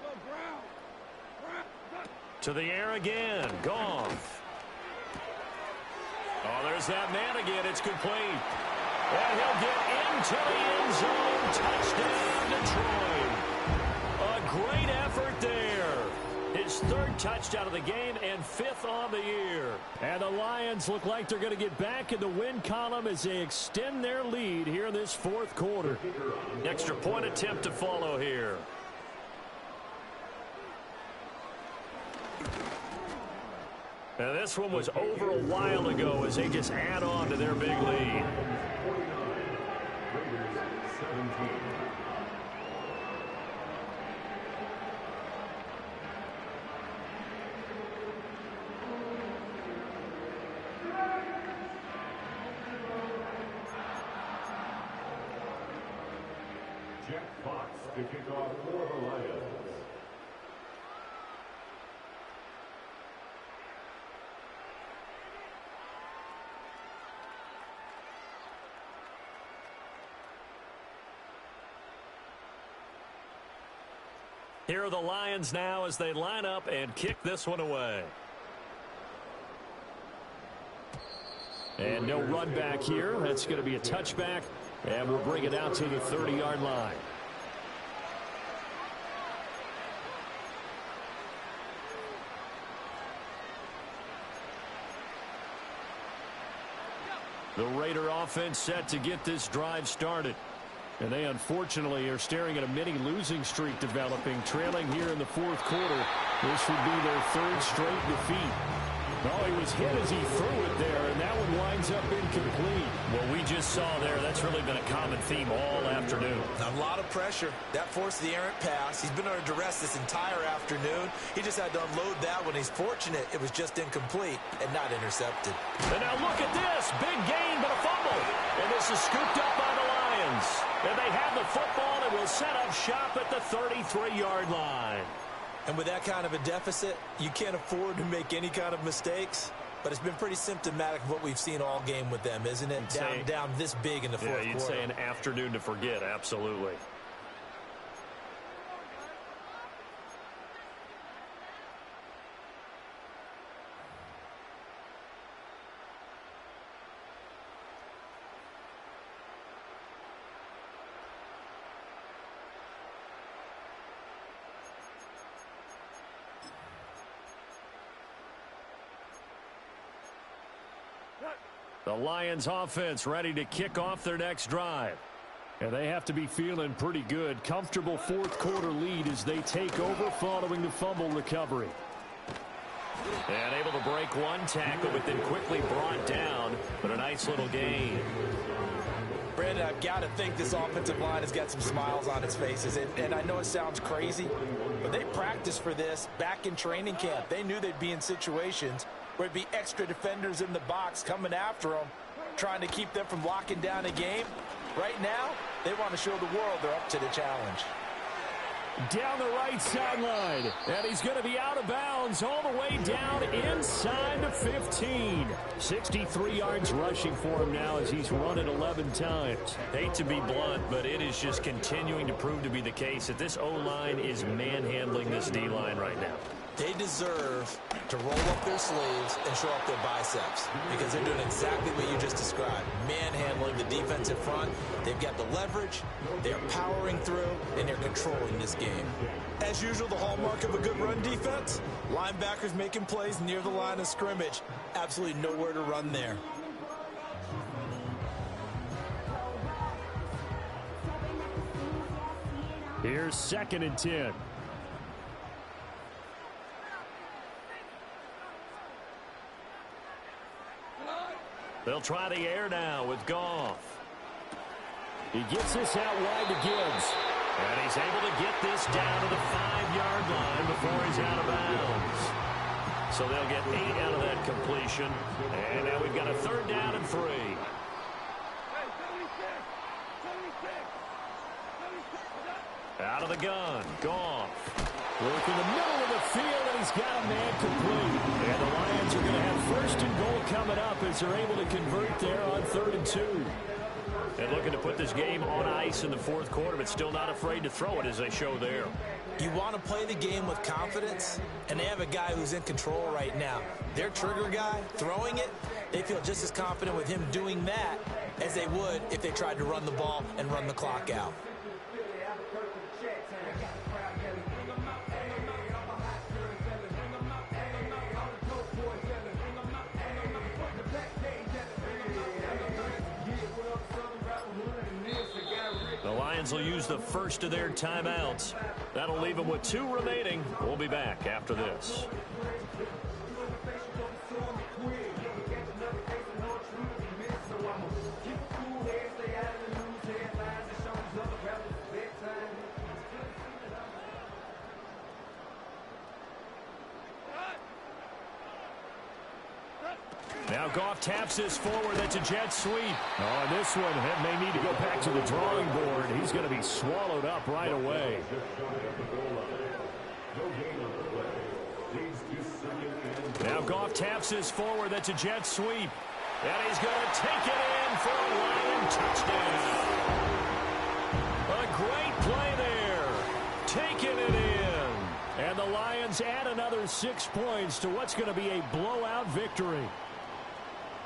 Let's go, Brown. To the air again, Goff. Oh, there's that man again. It's complete. And he'll get into the end zone. Touchdown, Detroit. A great effort there. His third touchdown of the game and fifth on the year. And the Lions look like they're going to get back in the win column as they extend their lead here in this fourth quarter. Extra point attempt to follow here. Now this one was over a while ago as they just add on to their big lead. 49, Raiders 17. Jack Fox to kick off for the Lions. Here are the Lions now as they line up and kick this one away. And no run back here. That's going to be a touchback. And we'll bring it out to the 30-yard line. The Raider offense set to get this drive started. And they unfortunately are staring at a mini losing streak developing, trailing here in the fourth quarter. This would be their third straight defeat. Oh, he was hit as he threw it there, and that one winds up incomplete. What we just saw there, that's really been a common theme all afternoon. A lot of pressure. That forced the errant pass. He's been under duress this entire afternoon. He just had to unload that one. He's fortunate it was just incomplete and not intercepted. And now look at this. Big gain, but a fumble. And this is scooped up by the Lions. And they have the football and will set up shop at the 33-yard line. And with that kind of a deficit, you can't afford to make any kind of mistakes. But it's been pretty symptomatic of what we've seen all game with them, isn't it? Down this big in the fourth quarter. Yeah, you'd say an afternoon to forget, absolutely. The Lions offense ready to kick off their next drive. And they have to be feeling pretty good. Comfortable fourth quarter lead as they take over following the fumble recovery. And able to break one tackle, but then quickly brought down. But a nice little gain. Brandon, I've got to think this offensive line has got some smiles on its faces. And I know it sounds crazy, but they practiced for this back in training camp. They knew they'd be in situations where it'd be extra defenders in the box coming after them, trying to keep them from locking down a game. Right now, they want to show the world they're up to the challenge. Down the right sideline, and he's going to be out of bounds all the way down inside the 15. 63 yards rushing for him now as he's run it 11 times. Hate to be blunt, but it is just continuing to prove to be the case that this O-line is manhandling this D-line right now. They deserve to roll up their sleeves and show up their biceps because they're doing exactly what you just described, manhandling the defensive front. They've got the leverage, they're powering through, and they're controlling this game. As usual, the hallmark of a good run defense, linebackers making plays near the line of scrimmage. Absolutely nowhere to run there. Here's 2nd and 10. They'll try the air now with Goff. He gets this out wide to Gibbs. And he's able to get this down to the 5-yard line before he's out of bounds. So they'll get 8 out of that completion. And now we've got a 3rd down and 3. Out of the gun, Goff. Work in the middle of the field, and he's got a man complete. And the Lions are going to have 1st and goal coming up as they're able to convert there on 3rd and 2. And looking to put this game on ice in the 4th quarter, but still not afraid to throw it as they show there. You want to play the game with confidence, and they have a guy who's in control right now. Their trigger guy, throwing it, they feel just as confident with him doing that as they would if they tried to run the ball and run the clock out. The Lions will use the first of their timeouts. That'll leave them with 2 remaining. We'll be back after this. Now Goff taps this forward. That's a jet sweep. Oh, and this one may need to go back to the drawing board. He's going to be swallowed up right away. Now Goff taps this forward. That's a jet sweep. And he's going to take it in for a Lion touchdown. A great play there. Taking it in. And the Lions add another 6 points to what's going to be a blowout victory.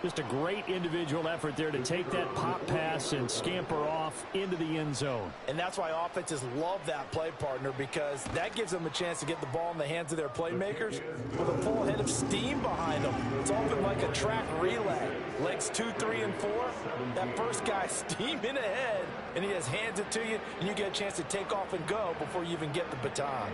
Just a great individual effort there to take that pop pass and scamper off into the end zone. And that's why offenses love that play, partner, because that gives them a chance to get the ball in the hands of their playmakers with a full head of steam behind them. It's often like a track relay. Legs 2, 3, and 4. That first guy steaming ahead, and he just hands it to you, and you get a chance to take off and go before you even get the baton.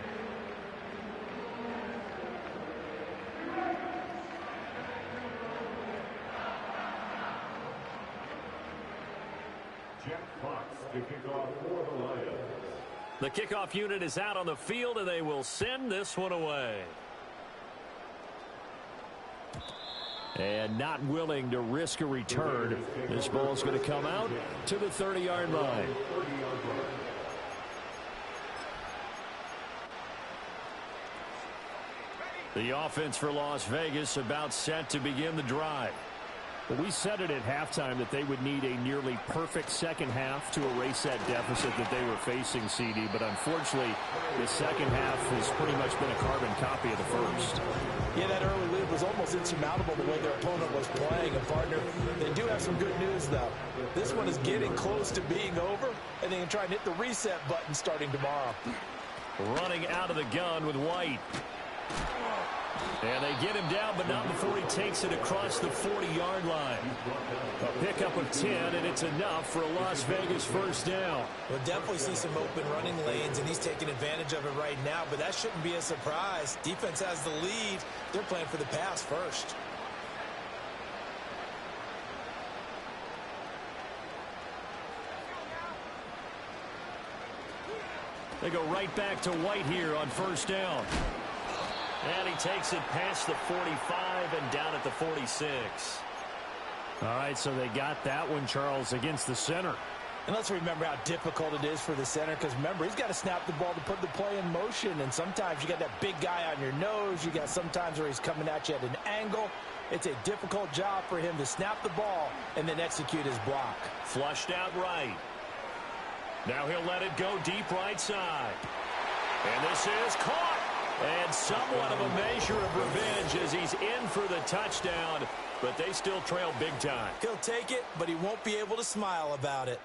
The kickoff unit is out on the field, and they will send this one away. And not willing to risk a return. This ball's going to come out to the 30-yard line. The offense for Las Vegas about set to begin the drive. Well, we said it at halftime that they would need a nearly perfect second half to erase that deficit that they were facing, CD. But unfortunately, the second half has pretty much been a carbon copy of the first. Yeah, that early lead was almost insurmountable the way their opponent was playing. And, partner, they do have some good news, though. This one is getting close to being over, and they can try and hit the reset button starting tomorrow. Running out of the gun with White. And they get him down, but not before he takes it across the 40-yard line. A pickup of 10, and it's enough for a Las Vegas first down. We'll definitely see some open running lanes, and he's taking advantage of it right now, but that shouldn't be a surprise. Defense has the lead. They're playing for the pass first. They go right back to White here on first down. And he takes it past the 45 and down at the 46. All right, so they got that one, Charles, against the center. And let's remember how difficult it is for the center, because remember, he's got to snap the ball to put the play in motion, and sometimes you got that big guy on your nose. You got sometimes where he's coming at you at an angle. It's a difficult job for him to snap the ball and then execute his block. Flushed out right. Now he'll let it go deep right side. And this is caught. And somewhat of a measure of revenge as he's in for the touchdown, but they still trail big time. He'll take it, but he won't be able to smile about it.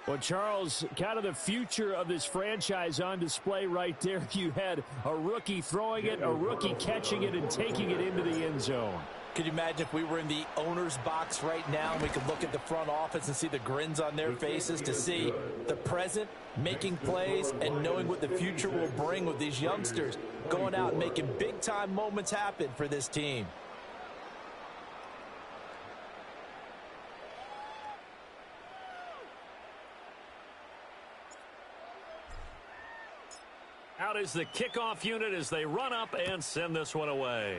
Well, Charles, kind of the future of this franchise on display right there. You had a rookie throwing it, a rookie catching it, and taking it into the end zone. Could you imagine if we were in the owner's box right now and we could look at the front office and see the grins on their faces to see the present making plays and knowing what the future will bring with these youngsters going out and making big-time moments happen for this team. Out is the kickoff unit as they run up and send this one away.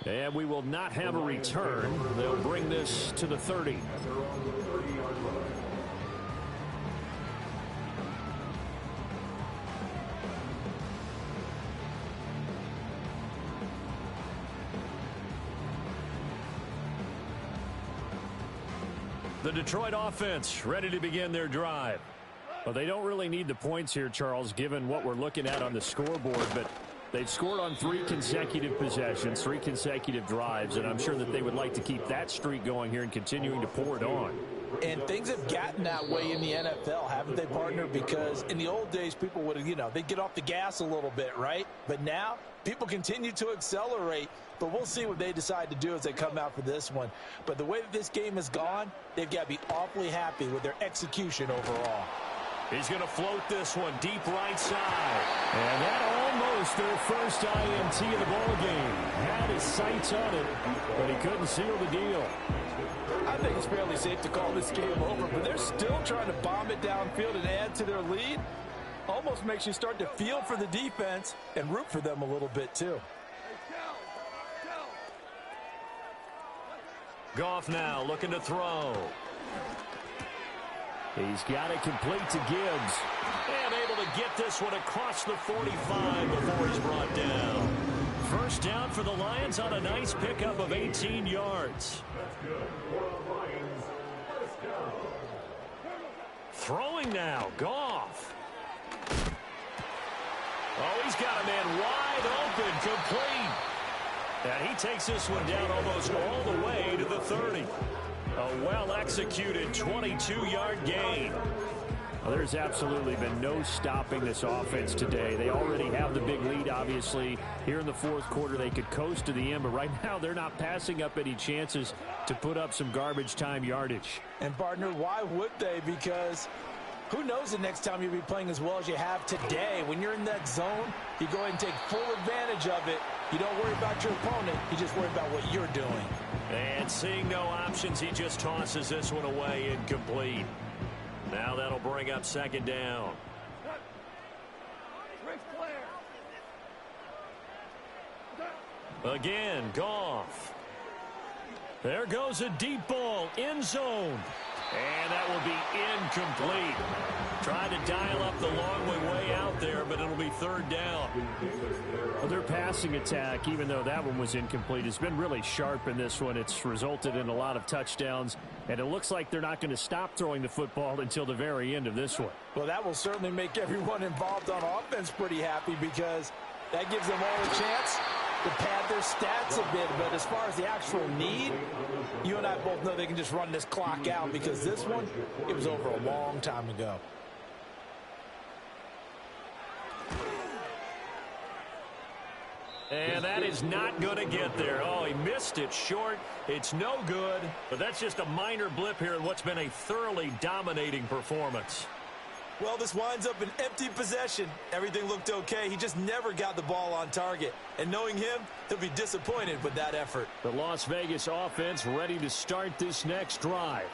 And we will not have a return. They'll bring this to the 30. The Detroit offense ready to begin their drive. Well, they don't really need the points here, Charles, given what we're looking at on the scoreboard, but they've scored on 3 consecutive possessions, 3 consecutive drives, and I'm sure that they would like to keep that streak going here and continuing to pour it on. And things have gotten that way in the NFL, haven't they, partner? Because in the old days, people would have, they'd get off the gas a little bit, right? But now, people continue to accelerate, but we'll see what they decide to do as they come out for this one. But the way that this game has gone, they've got to be awfully happy with their execution overall. He's going to float this one deep right side. And that almost their first INT of the ball game. Had his sights on it, but he couldn't seal the deal. I think it's fairly safe to call this game over, but they're still trying to bomb it downfield and add to their lead. Almost makes you start to feel for the defense and root for them a little bit too. Goff now looking to throw. He's got it complete to Gibbs. And able to get this one across the 45 before he's brought down. First down for the Lions on a nice pickup of 18 yards. Throwing now, Goff. Oh, he's got a man wide open, complete. And he takes this one down almost all the way to the 30. A well-executed 22-yard gain. Well, there's absolutely been no stopping this offense today. They already have the big lead, obviously. Here in the fourth quarter, they could coast to the end, but right now they're not passing up any chances to put up some garbage time yardage. And, partner, why would they? Because who knows the next time you'll be playing as well as you have today. When you're in that zone, you go ahead and take full advantage of it. You don't worry about your opponent. You just worry about what you're doing. And seeing no options, he just tosses this one away incomplete. Now that'll bring up second down. Again, Goff. There goes a deep ball, end zone. And that will be incomplete. Trying to dial up the long way out there, but it'll be third down. Well, their passing attack, even though that one was incomplete, has been really sharp in this one. It's resulted in a lot of touchdowns, and it looks like they're not going to stop throwing the football until the very end of this one. Well, that will certainly make everyone involved on offense pretty happy, because that gives them all a chance to pad their stats a bit. But as far as the actual need, you and I both know they can just run this clock out, because this one, it was over a long time ago. And that is not going to get there. Oh, he missed it short. It's no good. But that's just a minor blip here in what's been a thoroughly dominating performance. Well, this winds up an empty possession. Everything looked okay. He just never got the ball on target. And knowing him, he'll be disappointed with that effort. The Las Vegas offense ready to start this next drive.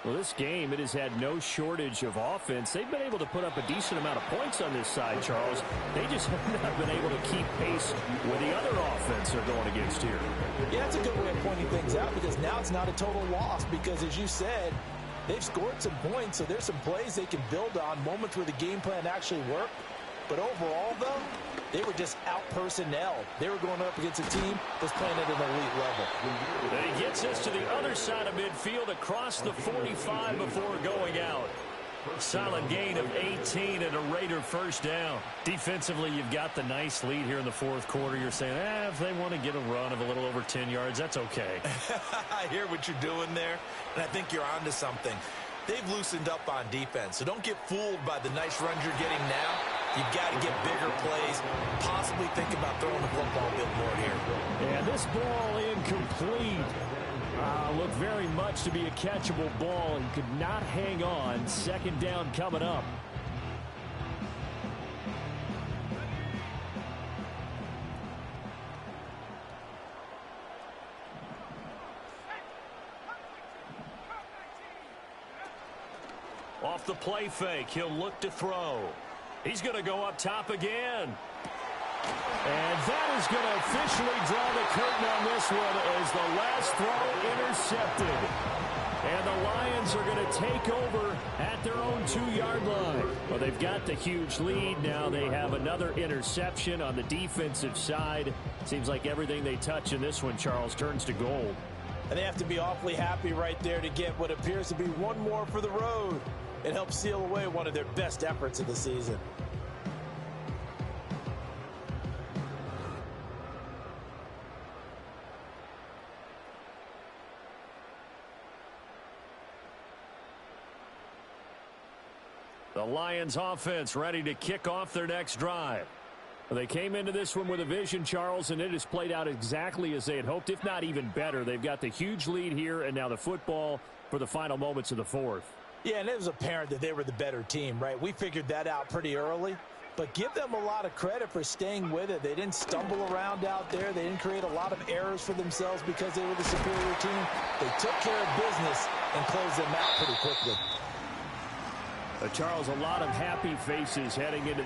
Well, this game, it has had no shortage of offense. They've been able to put up a decent amount of points on this side, Charles. They just have not been able to keep pace with the other offense they're going against here. Yeah, that's a good way of pointing things out because now it's not a total loss because, as you said, they've scored some points, so there's some plays they can build on, moments where the game plan actually worked. But overall, though, they were just out-personnel. They were going up against a team that's playing at an elite level. And he gets us to the other side of midfield across the 45 before going out. Solid gain of 18 and a Raider first down. Defensively, you've got the nice lead here in the fourth quarter. You're saying, if they want to get a run of a little over 10 yards, that's okay. I hear what you're doing there, and I think you're onto something. They've loosened up on defense, so don't get fooled by the nice runs you're getting now. You've got to get bigger plays, possibly think about throwing the football a bit more here. And this ball incomplete. Looked very much to be a catchable ball and could not hang on. Second down coming up. Off the play fake, he'll look to throw. He's going to go up top again. And that is going to officially draw the curtain on this one as the last throw intercepted. And the Lions are going to take over at their own 2-yard line. Well, they've got the huge lead. Now they have another interception on the defensive side. Seems like everything they touch in this one, Charles, turns to gold. And they have to be awfully happy right there to get what appears to be one more for the road. It helps seal away one of their best efforts of the season. The Lions offense ready to kick off their next drive. They came into this one with a vision, Charles, and it has played out exactly as they had hoped, if not even better. They've got the huge lead here and now the football for the final moments of the fourth. Yeah, and it was apparent that they were the better team, right? We figured that out pretty early. But give them a lot of credit for staying with it. They didn't stumble around out there. They didn't create a lot of errors for themselves because they were the superior team. They took care of business and closed them out pretty quickly. Charles, a lot of happy faces heading into